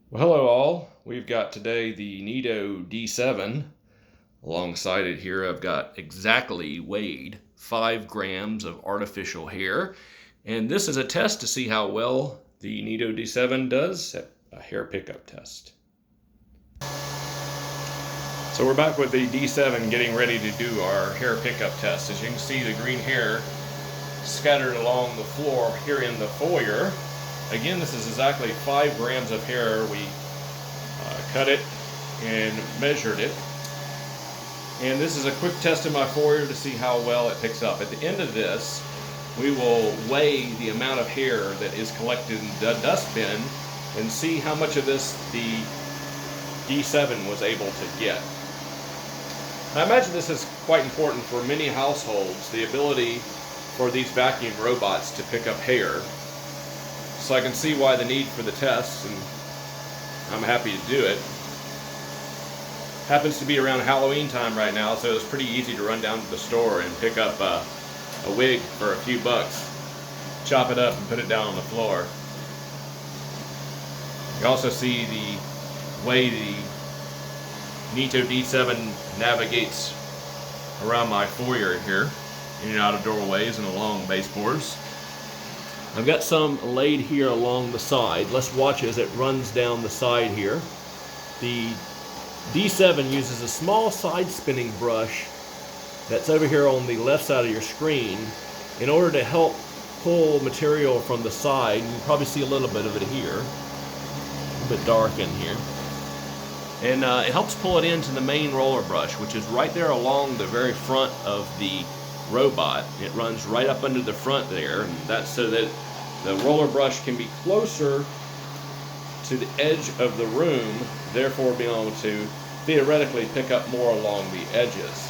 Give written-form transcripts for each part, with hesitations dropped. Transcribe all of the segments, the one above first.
Well, hello all. We've got today the Neato D7. Alongside it here, I've got exactly weighed 5 grams of artificial hair. And this is a test to see how well the Neato D7 does at a hair pickup test. So we're back with the D7 getting ready to do our hair pickup test. As you can see, the green hair scattered along the floor here in the foyer. Again, this is exactly 5 grams of hair. We cut it and measured it. And this is a quick test in my foyer to see how well it picks up. At the end of this, we will weigh the amount of hair that is collected in the dustbin and see how much of this the D7 was able to get. I imagine this is quite important for many households, the ability for these vacuum robots to pick up hair. So I can see why the need for the test, and I'm happy to do it. Happens to be around Halloween time right now, so it's pretty easy to run down to the store and pick up a wig for a few bucks, chop it up and put it down on the floor. You also see the way the Neato D7 navigates around my foyer here, in and out of doorways and along baseboards. I've got some laid here along the side. Let's watch as it runs down the side here. The D7 uses a small side spinning brush that's over here on the left side of your screen in order to help pull material from the side. You can probably see a little bit of it here, a little bit dark in here. And it helps pull it into the main roller brush, which is right there along the very front of the robot. It runs right up under the front there, and that's so that the roller brush can be closer to the edge of the room, therefore being able to theoretically pick up more along the edges.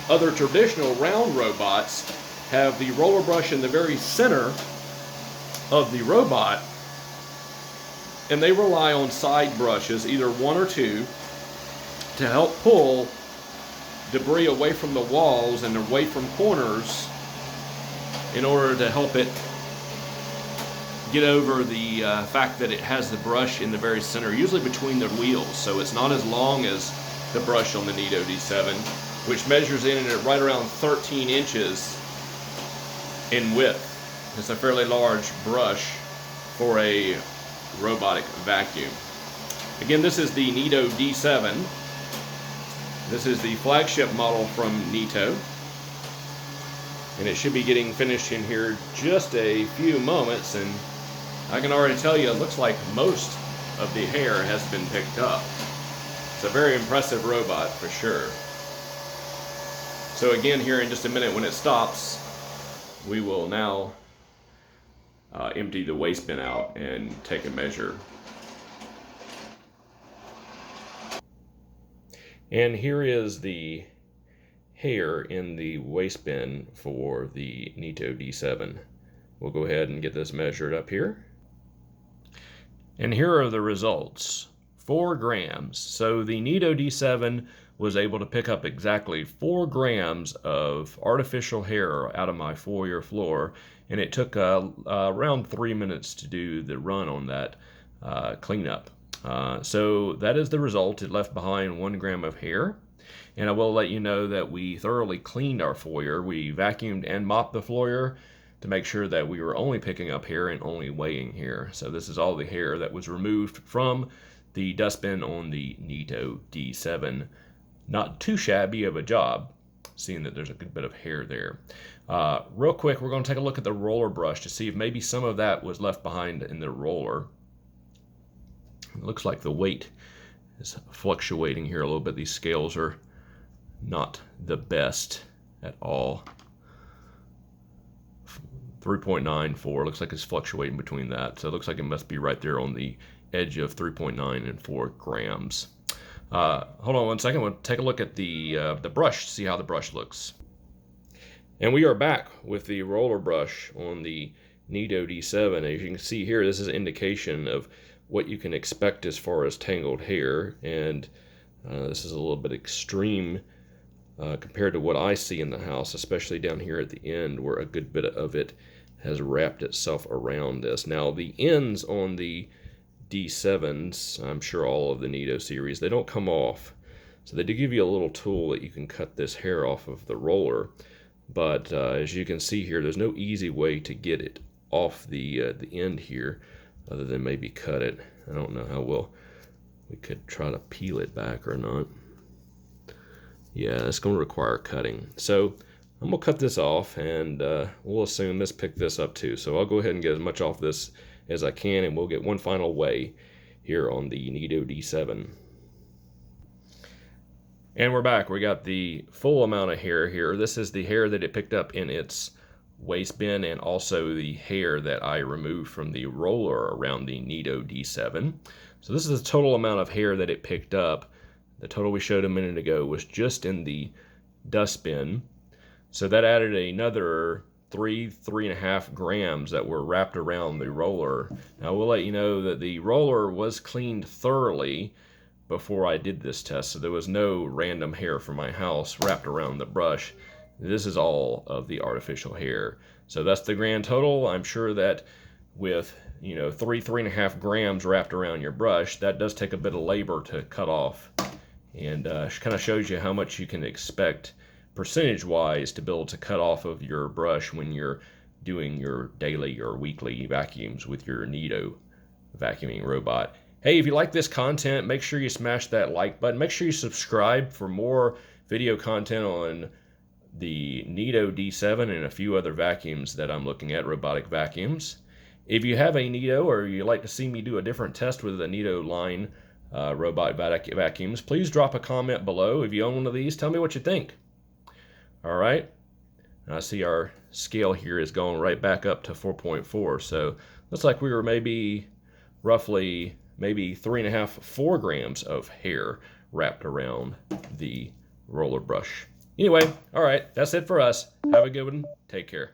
Other traditional round robots have the roller brush in the very center of the robot, and they rely on side brushes, either one or two, to help pull debris away from the walls and away from corners in order to help it get over the fact that it has the brush in the very center, usually between the wheels, so it's not as long as the brush on the Neato D7, which measures in at right around 13 inches in width. It's a fairly large brush for a robotic vacuum. Again, this is the Neato D7. This is the flagship model from Neato, and it should be getting finished in here just a few moments, and I can already tell you it looks like most of the hair has been picked up. It's a very impressive robot for sure. So again, here in just a minute when it stops, we will now empty the waste bin out and take a measure. And here is the hair in the waste bin for the Neato D7. We'll go ahead and get this measured up here. And here are the results. 4 grams. So the Neato D7 was able to pick up exactly 4 grams of artificial hair out of my foyer floor, and it took around 3 minutes to do the run on that cleanup. So that is the result. It left behind 1 gram of hair. And I will let you know that we thoroughly cleaned our foyer. We vacuumed and mopped the foyer to make sure that we were only picking up hair and only weighing hair. So this is all the hair that was removed from the dustbin on the Neato D7. Not too shabby of a job, seeing that there's a good bit of hair there. Real quick, we're going to take a look at the roller brush to see if maybe some of that was left behind in the roller. It looks like the weight is fluctuating here a little bit. These scales are not the best at all. 3.94 looks like it's fluctuating between that, so it looks like it must be right there on the edge of 3.9 and 4 grams. Hold on one second. We'll take a look at the brush, see how the brush looks. And we are back with the roller brush on the Neato D7. As you can see here, this is an indication of what you can expect as far as tangled hair, and this is a little bit extreme compared to what I see in the house, especially down here at the end where a good bit of it has wrapped itself around this. Now the ends on the D7s, I'm sure all of the Neato series, they don't come off. So they do give you a little tool that you can cut this hair off of the roller. But as you can see here, there's no easy way to get it off the end here, other than maybe cut it. I don't know how well we could try to peel it back or not. Yeah, it's going to require cutting. So I'm going to cut this off, and we'll assume this picked this up too. So I'll go ahead and get as much off this as I can, and we'll get one final weigh here on the Neato D7. And we're back. We got the full amount of hair here. This is the hair that it picked up in its waste bin, and also the hair that I removed from the roller around the Neato D7. So this is the total amount of hair that it picked up. The total we showed a minute ago was just in the dustbin. So that added another 3.5 grams that were wrapped around the roller. Now we'll let you know that the roller was cleaned thoroughly before I did this test, so there was no random hair from my house wrapped around the brush. This is all of the artificial hair. So that's the grand total. I'm sure that with 3.5 grams wrapped around your brush, that does take a bit of labor to cut off, and kind of shows you how much you can expect percentage-wise to be able to cut off of your brush when you're doing your daily or weekly vacuums with your Neato vacuuming robot. Hey, if you like this content, make sure you smash that like button. Make sure you subscribe for more video content on the Neato D7 and a few other vacuums that I'm looking at, robotic vacuums. If you have a Neato, or you'd like to see me do a different test with a Neato line robot vacuums, please drop a comment below. If you own one of these, tell me what you think. All right. And I see our scale here is going right back up to 4.4. So looks like we were roughly 3.5, 4 grams of hair wrapped around the roller brush. Anyway, all right, that's it for us. Have a good one. Take care.